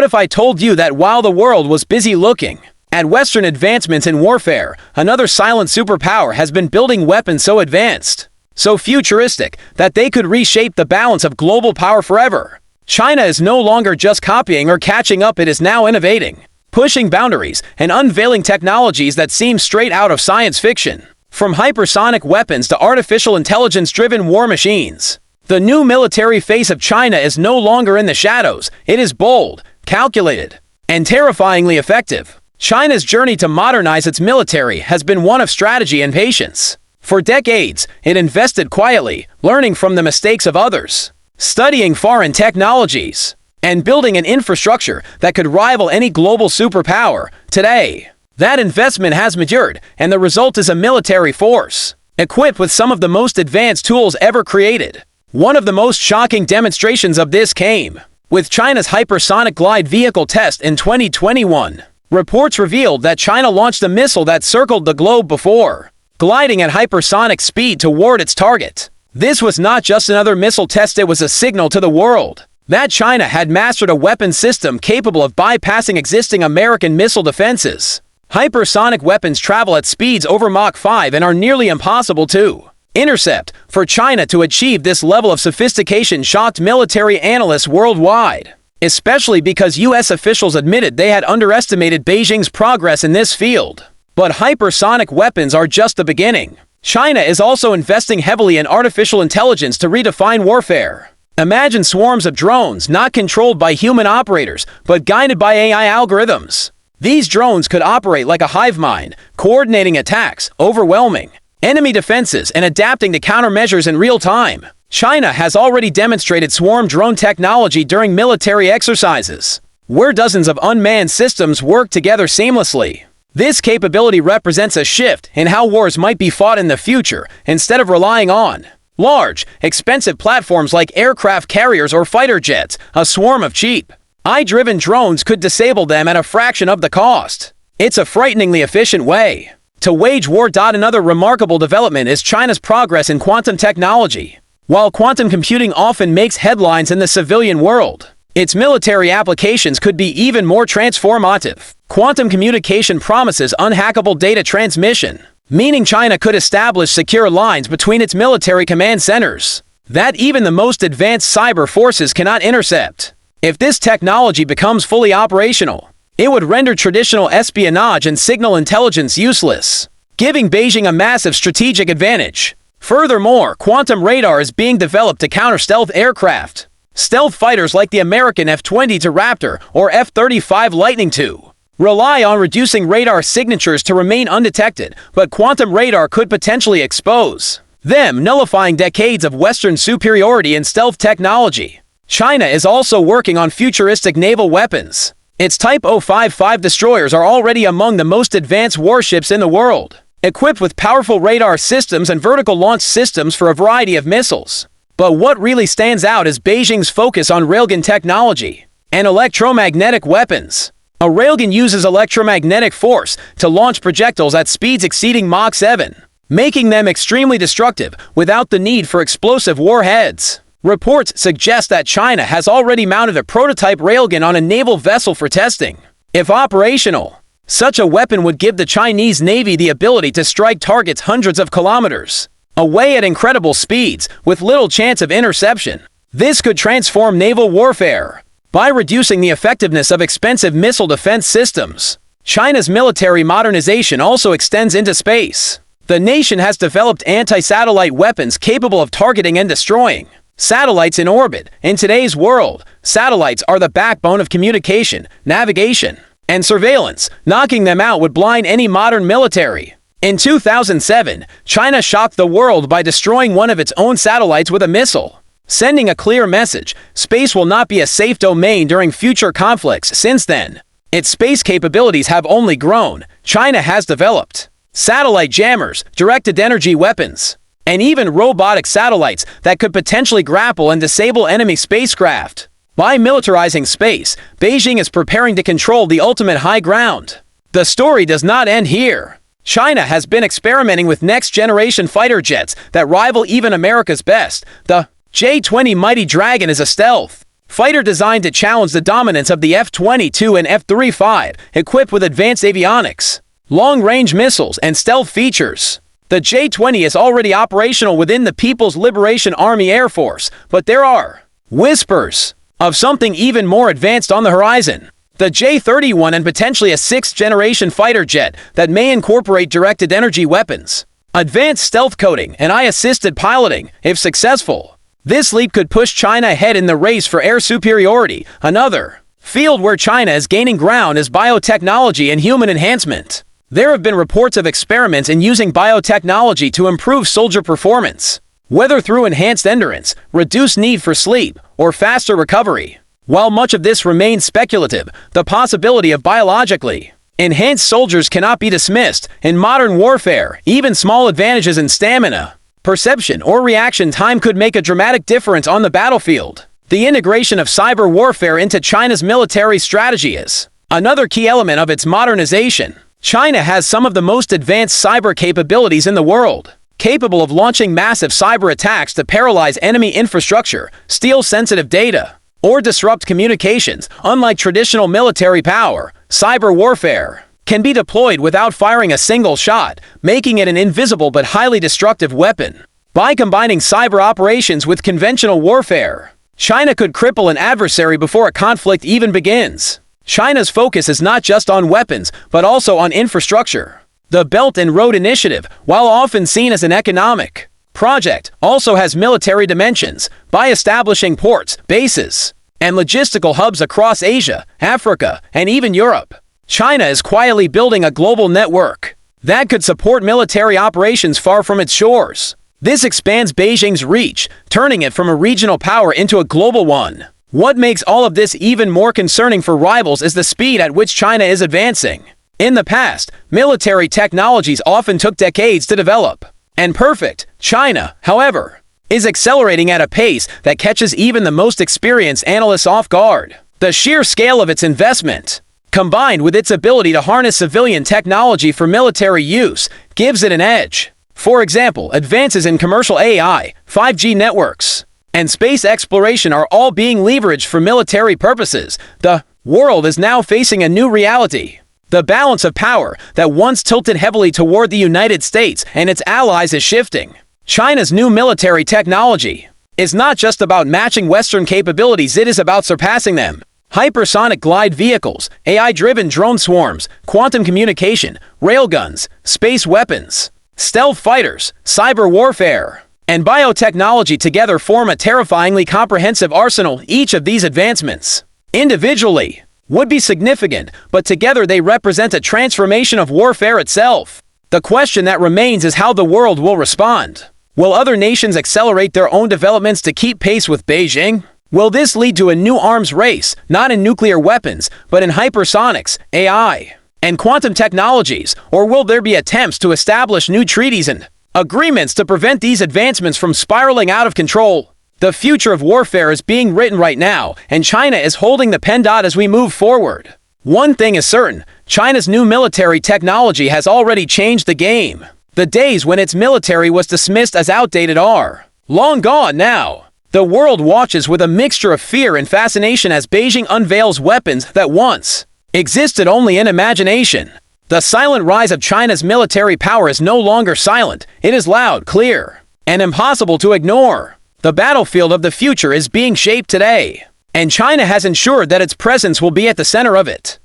What if I told you that while the world was busy looking at Western advancements in warfare, another silent superpower has been building weapons so advanced, so futuristic, that they could reshape the balance of global power forever? China is no longer just copying or catching up, it is now innovating, pushing boundaries, and unveiling technologies that seem straight out of science fiction. From hypersonic weapons to artificial intelligence-driven war machines, the new military face of China is no longer in the shadows. It is bold, calculated, and terrifyingly effective. China's journey to modernize its military has been one of strategy and patience. For decades, it invested quietly, learning from the mistakes of others, studying foreign technologies, and building an infrastructure that could rival any global superpower. Today, that investment has matured, and the result is a military force equipped with some of the most advanced tools ever created. One of the most shocking demonstrations of this came with China's hypersonic glide vehicle test in 2021. Reports revealed that China launched a missile that circled the globe before gliding at hypersonic speed toward its target. This was not just another missile test, it was a signal to the world that China had mastered a weapon system capable of bypassing existing American missile defenses. Hypersonic weapons travel at speeds over Mach 5 and are nearly impossible to intercept. For China to achieve this level of sophistication shocked military analysts worldwide, especially because U.S. officials admitted they had underestimated Beijing's progress in this field. But hypersonic weapons are just the beginning. China is also investing heavily in artificial intelligence to redefine warfare. Imagine swarms of drones not controlled by human operators, but guided by AI algorithms. These drones could operate like a hive mind, coordinating attacks, overwhelming enemy defenses, and adapting to countermeasures in real time. China has already demonstrated swarm drone technology during military exercises, where dozens of unmanned systems work together seamlessly. This capability represents a shift in how wars might be fought in the future. Instead of relying on large, expensive platforms like aircraft carriers or fighter jets, a swarm of cheap, AI-driven drones could disable them at a fraction of the cost. It's a frighteningly efficient way to wage war. Another remarkable development is China's progress in quantum technology. While quantum computing often makes headlines in the civilian world, its military applications could be even more transformative. Quantum communication promises unhackable data transmission, meaning China could establish secure lines between its military command centers that even the most advanced cyber forces cannot intercept. If this technology becomes fully operational, it would render traditional espionage and signal intelligence useless, giving Beijing a massive strategic advantage. Furthermore, quantum radar is being developed to counter stealth aircraft. Stealth fighters like the American F-22 Raptor or F-35 Lightning II rely on reducing radar signatures to remain undetected, but quantum radar could potentially expose them, nullifying decades of Western superiority in stealth technology. China is also working on futuristic naval weapons. Its Type 055 destroyers are already among the most advanced warships in the world, equipped with powerful radar systems and vertical launch systems for a variety of missiles. But what really stands out is Beijing's focus on railgun technology and electromagnetic weapons. A railgun uses electromagnetic force to launch projectiles at speeds exceeding Mach 7, making them extremely destructive without the need for explosive warheads. Reports suggest that China has already mounted a prototype railgun on a naval vessel for testing. If operational, such a weapon would give the Chinese Navy the ability to strike targets hundreds of kilometers away at incredible speeds with little chance of interception. This could transform naval warfare by reducing the effectiveness of expensive missile defense systems. China's military modernization also extends into space. The nation has developed anti-satellite weapons capable of targeting and destroying satellites in orbit. In today's world, satellites are the backbone of communication, navigation, and surveillance. Knocking them out would blind any modern military. In 2007, China shocked the world by destroying one of its own satellites with a missile, sending a clear message: space will not be a safe domain during future conflicts. Since then, its space capabilities have only grown. China has developed satellite jammers, directed energy weapons, and even robotic satellites that could potentially grapple and disable enemy spacecraft. By militarizing space, Beijing is preparing to control the ultimate high ground. The story does not end here. China has been experimenting with next-generation fighter jets that rival even America's best. The J-20 Mighty Dragon is a stealth Fighter designed to challenge the dominance of the F-22 and F-35, equipped with advanced avionics, long-range missiles, and stealth features. The J-20 is already operational within the People's Liberation Army Air Force, but there are whispers of something even more advanced on the horizon. The J-31 and potentially a sixth-generation fighter jet that may incorporate directed energy weapons, advanced stealth coding, and AI-assisted piloting, if successful. This leap could push China ahead in the race for air superiority. Another field where China is gaining ground is biotechnology and human enhancement. There have been reports of experiments in using biotechnology to improve soldier performance, whether through enhanced endurance, reduced need for sleep, or faster recovery. While much of this remains speculative, the possibility of biologically enhanced soldiers cannot be dismissed. In modern warfare, even small advantages in stamina, perception, or reaction time could make a dramatic difference on the battlefield. The integration of cyber warfare into China's military strategy is another key element of its modernization. China has some of the most advanced cyber capabilities in the world, capable of launching massive cyber attacks to paralyze enemy infrastructure, steal sensitive data, or disrupt communications. Unlike traditional military power, cyber warfare can be deployed without firing a single shot, making it an invisible but highly destructive weapon. By combining cyber operations with conventional warfare, China could cripple an adversary before a conflict even begins. China's focus is not just on weapons, but also on infrastructure. The Belt and Road Initiative, while often seen as an economic project, also has military dimensions. By establishing ports, bases, and logistical hubs across Asia, Africa, and even Europe, China is quietly building a global network that could support military operations far from its shores. This expands Beijing's reach, turning it from a regional power into a global one. What makes all of this even more concerning for rivals is the speed at which China is advancing. In the past, military technologies often took decades to develop and perfect. China, however, is accelerating at a pace that catches even the most experienced analysts off guard. The sheer scale of its investment, combined with its ability to harness civilian technology for military use, gives it an edge. For example, advances in commercial AI, 5G networks, and space exploration are all being leveraged for military purposes. The world is now facing a new reality. The balance of power that once tilted heavily toward the United States and its allies is shifting. China's new military technology is not just about matching Western capabilities, it is about surpassing them. Hypersonic glide vehicles, AI-driven drone swarms, quantum communication, railguns, space weapons, stealth fighters, cyber warfare, and biotechnology together form a terrifyingly comprehensive arsenal. Each of these advancements, individually, would be significant, but together they represent a transformation of warfare itself. The question that remains is how the world will respond. Will other nations accelerate their own developments to keep pace with Beijing? Will this lead to a new arms race, not in nuclear weapons, but in hypersonics, AI, and quantum technologies? Or will there be attempts to establish new treaties and agreements to prevent these advancements from spiraling out of control? The future of warfare is being written right now, and China is holding the pen as we move forward. One thing is certain, China's new military technology has already changed the game. The days when its military was dismissed as outdated are long gone now. The world watches with a mixture of fear and fascination as Beijing unveils weapons that once existed only in imagination. The silent rise of China's military power is no longer silent. It is loud, clear, and impossible to ignore. The battlefield of the future is being shaped today, and China has ensured that its presence will be at the center of it.